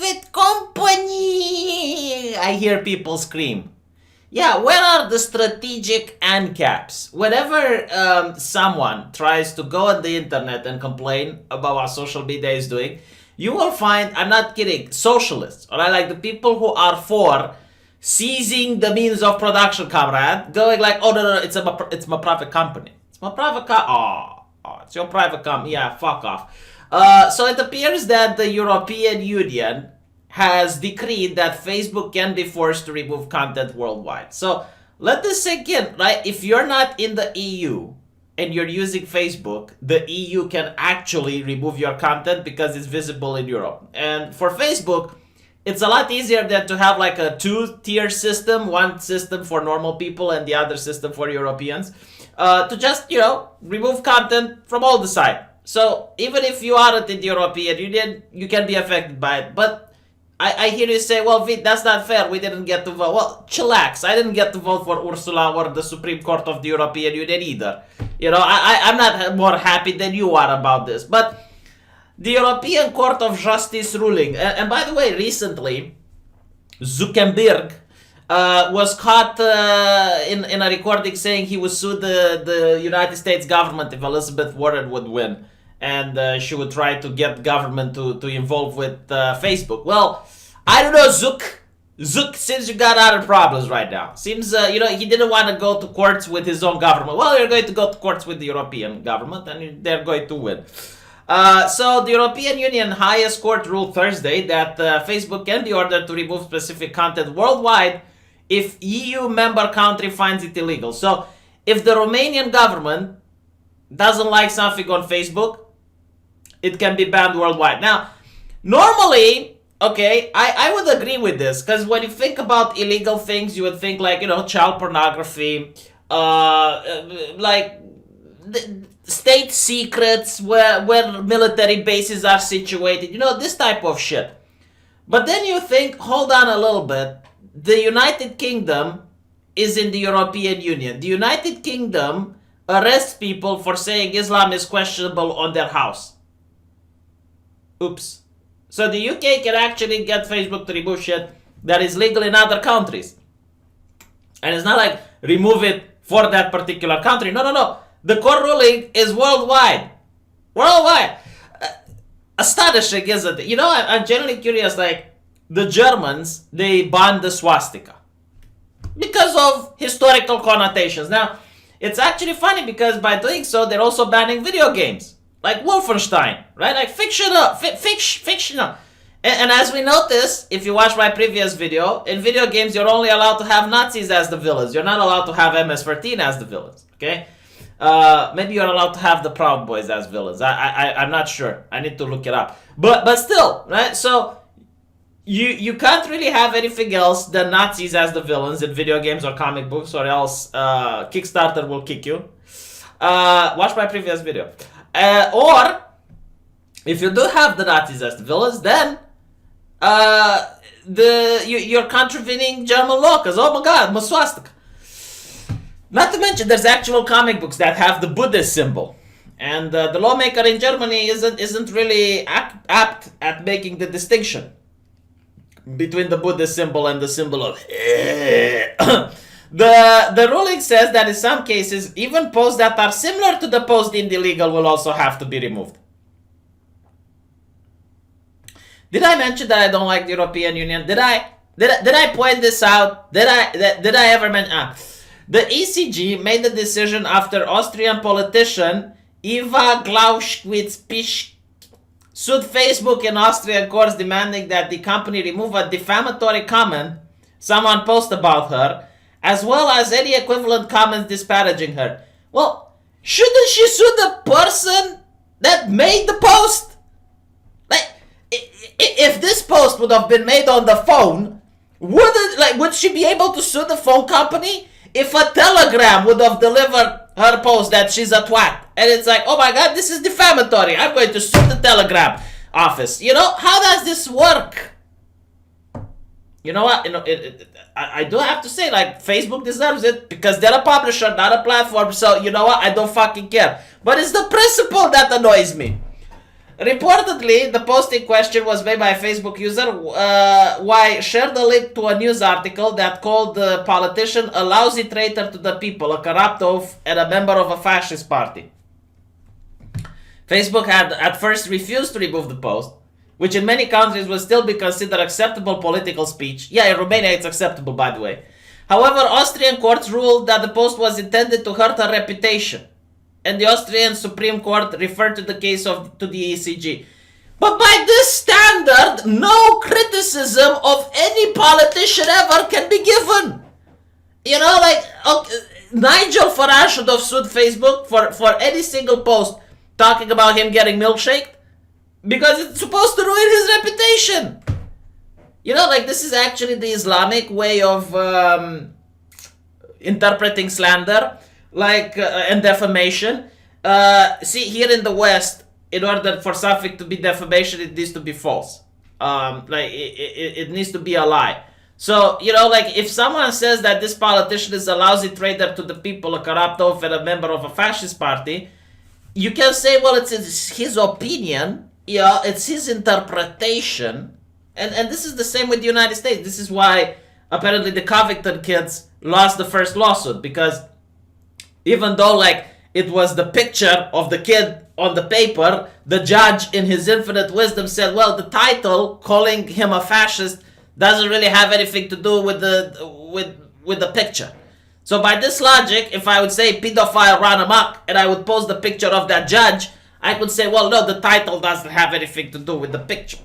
private company, I hear people scream. Yeah, where are the strategic ANCAPs? Whenever someone tries to go on the internet and complain about what social media is doing, you will find, I'm not kidding, socialists, all right, like the people who are for seizing the means of production, comrade, going like, oh, no, it's my private company. It's my private oh, it's your private company. Yeah, fuck off. So it appears that the European Union has decreed that Facebook can be forced to remove content worldwide. So let this sink in, right? If you're not in the EU and you're using Facebook, the EU can actually remove your content because it's visible in Europe. And for Facebook, it's a lot easier than to have like a two-tier system, one system for normal people and the other system for Europeans, to just, remove content from all the side. So even if you aren't in the European Union, you can be affected by it. But I hear you say, well, Vit, that's not fair. We didn't get to vote. Well, chillax. I didn't get to vote for Ursula or the Supreme Court of the European Union either. I'm not more happy than you are about this. But the European Court of Justice ruling, and by the way, recently, Zuckerberg was caught in a recording saying he would sue the United States government if Elizabeth Warren would win. And she would try to get government to involve with Facebook. Well, I don't know, Zook seems you got other problems right now. Seems, he didn't want to go to courts with his own government. Well, you're going to go to courts with the European government and they're going to win. So the European Union highest court ruled Thursday that Facebook can be ordered to remove specific content worldwide if EU member country finds it illegal. So if the Romanian government doesn't like something on Facebook, it can be banned worldwide. Now, normally, okay, I would agree with this, because when you think about illegal things, you would think like, child pornography, like state secrets where military bases are situated, this type of shit. But then you think, hold on a little bit, the United Kingdom is in the European Union. The United Kingdom arrests people for saying Islam is questionable on their house. Oops. So the UK can actually get Facebook to remove shit that is legal in other countries. And it's not like remove it for that particular country. No. The court ruling is worldwide. Worldwide. Astonishing, isn't it? I'm generally curious, like, the Germans, they banned the swastika because of historical connotations. Now, it's actually funny because by doing so, they're also banning video games. Like Wolfenstein, right? Like fictional. And as we notice, if you watch my previous video, in video games, you're only allowed to have Nazis as the villains. You're not allowed to have MS-13 as the villains, okay? Maybe you're allowed to have the Proud Boys as villains. I'm not sure. I need to look it up. But still, right? So you can't really have anything else than Nazis as the villains in video games or comic books, or else Kickstarter will kick you. Watch my previous video. Or if you do have the Nazis as the villains, then you're contravening German law, because oh my god, swastika. Not to mention, there's actual comic books that have the Buddhist symbol, and the lawmaker in Germany isn't really apt at making the distinction between the Buddhist symbol and the symbol of The ruling says that in some cases, even posts that are similar to the post deemed illegal will also have to be removed. Did I mention that I don't like the European Union? Did I point this out? Did I ever mention? The ECG made the decision after Austrian politician Eva Glauschwitz-Pisch sued Facebook in Austrian courts, demanding that the company remove a defamatory comment someone posted about her, as well as any equivalent comments disparaging her. Well, shouldn't she sue the person that made the post? Like, if this post would have been made on the phone, would she be able to sue the phone company? If a telegram would have delivered her post that she's a twat, and it's like, oh my god, this is defamatory, I'm going to sue the telegram office. How does this work? You know what? I do have to say, like, Facebook deserves it because they're a publisher, not a platform. So, you know what? I don't fucking care. But it's the principle that annoys me. Reportedly, the post in question was made by a Facebook user why shared a link to a news article that called the politician a lousy traitor to the people, a corrupt oaf, and a member of a fascist party. Facebook had at first refused to remove the post, which in many countries will still be considered acceptable political speech. Yeah, in Romania it's acceptable, by the way. However, Austrian courts ruled that the post was intended to hurt her reputation, and the Austrian Supreme Court referred to the case to the ECJ. But by this standard, no criticism of any politician ever can be given. You know, like, okay, Nigel Farage should have sued Facebook for any single post talking about him getting milkshaked, because it's supposed to ruin his reputation. You know, like, this is actually the Islamic way of interpreting slander, like, and defamation. See, here in the West, in order for something to be defamation, it needs to be false. Like, it needs to be a lie. So, you know, like, if someone says that this politician is a lousy traitor to the people, a corrupt oaf, and a member of a fascist party, you can say, well, it's his opinion, yeah, it's his interpretation, and this is the same with the United States. This is why, apparently, the Covington kids lost the first lawsuit, because even though, like, it was the picture of the kid on the paper, the judge, in his infinite wisdom, said, well, the title, calling him a fascist, doesn't really have anything to do with the picture. So by this logic, if I would say pedophile run amok, and I would post the picture of that judge, I could say, well, no, the title doesn't have anything to do with the picture.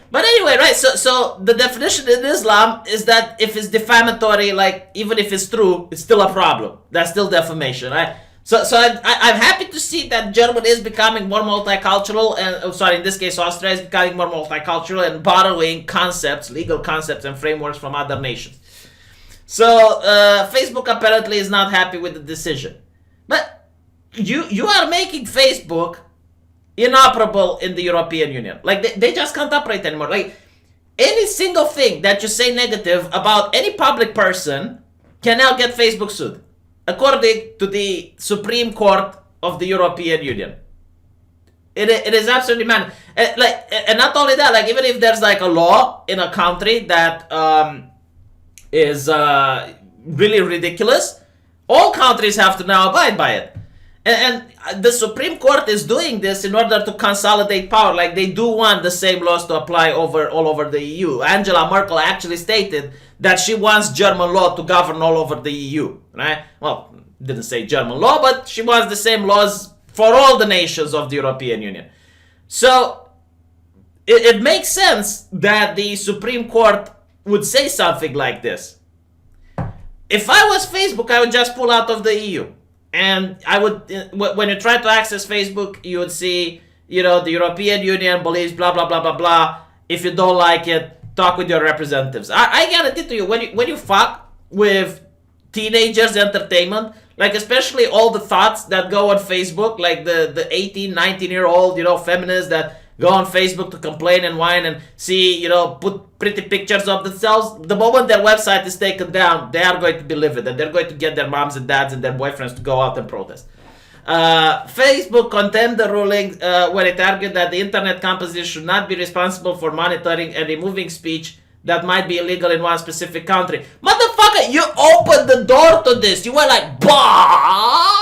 But anyway, right, so the definition in Islam is that if it's defamatory, like, even if it's true, it's still a problem. That's still defamation, right? So I'm happy to see that Germany is becoming more multicultural, and in this case, Austria is becoming more multicultural and borrowing concepts, legal concepts and frameworks from other nations. So Facebook apparently is not happy with the decision. But you are making Facebook inoperable in the European Union. Like, they just can't operate anymore. Like, any single thing that you say negative about any public person can now get Facebook sued, according to the Supreme Court of the European Union. It is absolutely mad. And not only that, like, even if there's like a law in a country that is really ridiculous, all countries have to now abide by it. And the Supreme Court is doing this in order to consolidate power. Like, they do want the same laws to apply all over the EU. Angela Merkel actually stated that she wants German law to govern all over the EU, right? Well, didn't say German law, but she wants the same laws for all the nations of the European Union. So it makes sense that the Supreme Court would say something like this. If I was Facebook, I would just pull out of the EU. And I would, when you try to access Facebook, you would see, you know, the European Union believes blah, blah, blah, blah, blah. If you don't like it, talk with your representatives. I guarantee to you, when you fuck with teenagers' entertainment, like, especially all the thoughts that go on Facebook, like the 18, 19-year-old, you know, feminists that go on Facebook to complain and whine and see, you know, put pretty pictures of themselves. The moment their website is taken down, they are going to be livid, and they're going to get their moms and dads and their boyfriends to go out and protest. Facebook condemned the ruling when it argued that the internet companies should not be responsible for monitoring and removing speech that might be illegal in one specific country. Motherfucker, you opened the door to this. You were like, bah!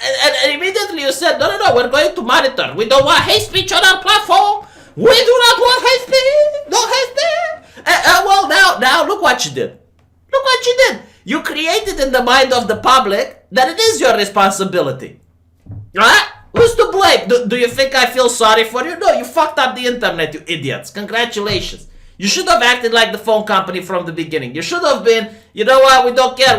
And immediately you said, no, we're going to monitor. We don't want hate speech on our platform. We do not want hate speech. No hate speech. Well, now look what you did. Look what you did. You created in the mind of the public that it is your responsibility. Right? Who's to blame? Do you think I feel sorry for you? No, you fucked up the internet, you idiots. Congratulations. You should have acted like the phone company from the beginning. You should have been, you know what, we don't care.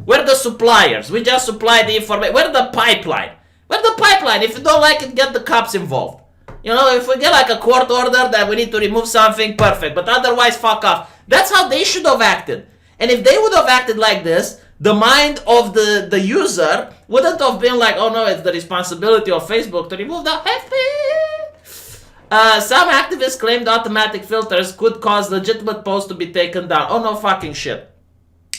We're the suppliers. We just supply the information. We're the pipeline. We're the pipeline. If you don't like it, get the cops involved. You know, if we get like a court order that we need to remove something, perfect. But otherwise, fuck off. That's how they should have acted. And if they would have acted like this, the mind of the user wouldn't have been like, oh no, it's the responsibility of Facebook to remove the hate speech. Some activists claimed automatic filters could cause legitimate posts to be taken down. Oh no fucking shit.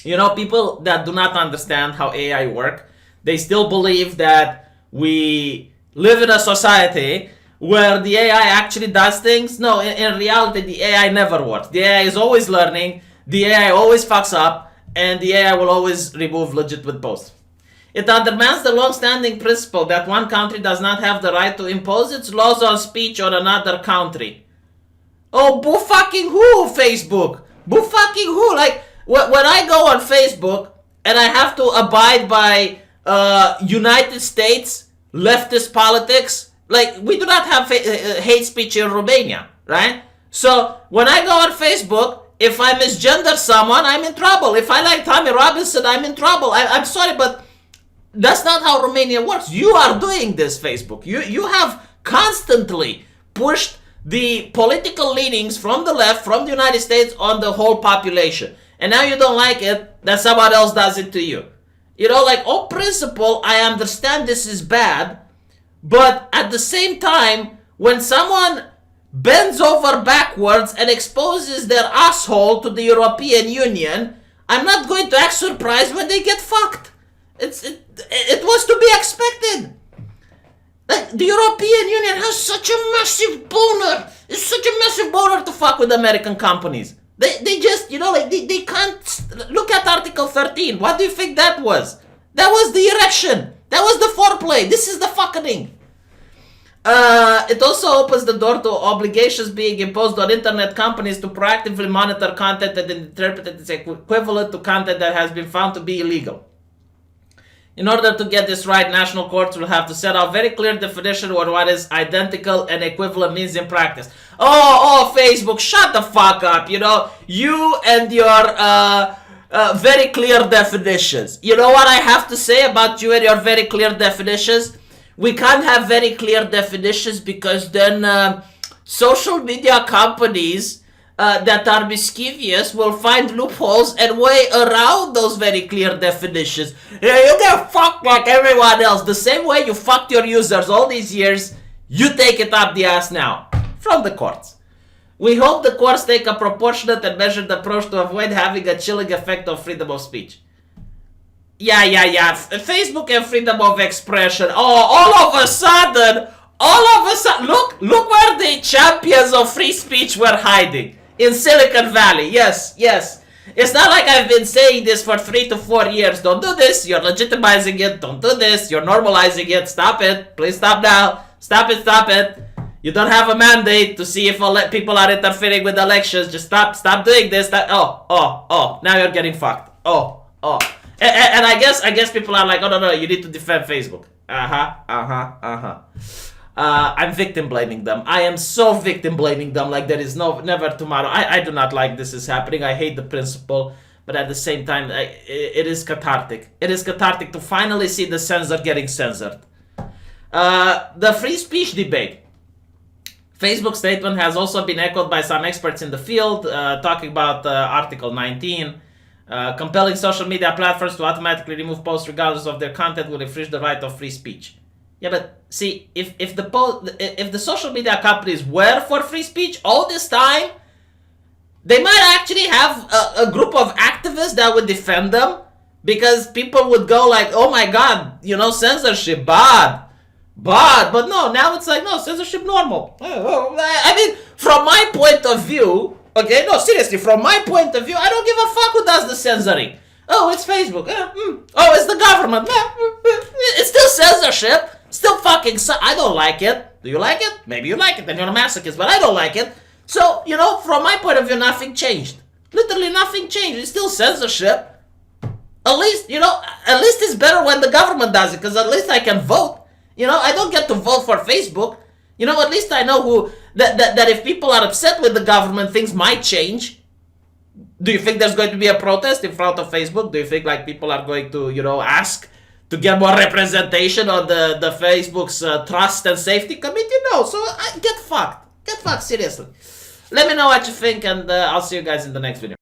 You know, people that do not understand how AI work, they still believe that we live in a society where the AI actually does things. No, in reality, the AI never works. The AI is always learning, the AI always fucks up, and the AI will always remove legitimate posts. It undermines the long-standing principle that one country does not have the right to impose its laws on speech on another country. Oh, boo fucking who, Facebook? Boo fucking who? Like, when I go on Facebook and I have to abide by United States leftist politics, like, we do not have hate speech in Romania, right? So, when I go on Facebook, if I misgender someone, I'm in trouble. If I like Tommy Robinson, I'm in trouble. I'm sorry, but that's not how Romania works. You are doing this, Facebook. You have constantly pushed the political leanings from the left, from the United States, on the whole population. And now you don't like it, that someone else does it to you. You know, like, on principle, I understand this is bad, but at the same time, when someone bends over backwards and exposes their asshole to the European Union, I'm not going to act surprised when they get fucked. It was to be expected. Like, the European Union has such a massive boner. It's such a massive boner to fuck with American companies. They just, you know, like, they can't. Look at Article 13. What do you think that was? That was the erection. That was the foreplay. This is the fucking. It also opens the door to obligations being imposed on internet companies to proactively monitor content and interpret it as equivalent to content that has been found to be illegal. In order to get this right, national courts will have to set out very clear definition of what is identical and equivalent means in practice. Oh, Facebook, shut the fuck up, you know. You and your very clear definitions. You know what I have to say about you and your very clear definitions? We can't have very clear definitions because then social media companies that are mischievous will find loopholes and way around those very clear definitions. Yeah, you get fucked like everyone else. The same way you fucked your users all these years, you take it up the ass now. From the courts. We hope the courts take a proportionate and measured approach to avoid having a chilling effect on freedom of speech. Yeah. Facebook and freedom of expression. Oh, all of a sudden, look where the champions of free speech were hiding. In Silicon Valley. Yes. It's not like I've been saying this for 3 to 4 years. Don't do this. You're legitimizing it. Don't do this. You're normalizing it. Stop it. Please stop now. Stop it. You don't have a mandate to see if people are interfering with elections. Just stop doing this. Oh. Now you're getting fucked. Oh. And I guess people are like, oh no, you need to defend Facebook. I'm victim blaming them. I am so victim blaming them like there is never tomorrow. I do not like this is happening. I hate the principle, but at the same time, it is cathartic. It is cathartic to finally see the censor getting censored. The free speech debate. Facebook's statement has also been echoed by some experts in the field, talking about Article 19. Compelling social media platforms to automatically remove posts regardless of their content will infringe the right of free speech. Yeah, but see, if the social media companies were for free speech all this time, they might actually have a group of activists that would defend them, because people would go like, oh my god, you know, censorship, bad. But no, now it's like, no, censorship normal. I mean, from my point of view, okay, no, seriously, from my point of view, I don't give a fuck who does the censoring. Oh, it's Facebook. Oh, it's the government. It's still censorship. Still fucking I don't like it. Do you like it? Maybe you like it, then you're a masochist, but I don't like it. So, you know, from my point of view, nothing changed. Literally nothing changed. It's still censorship. At least, you know, it's better when the government does it, because at least I can vote. You know, I don't get to vote for Facebook. You know, at least I know that if people are upset with the government, things might change. Do you think there's going to be a protest in front of Facebook? Do you think, like, people are going to, you know, ask to get more representation on the Facebook's Trust and Safety Committee? No, so get fucked. Get fucked, seriously. Let me know what you think, and I'll see you guys in the next video.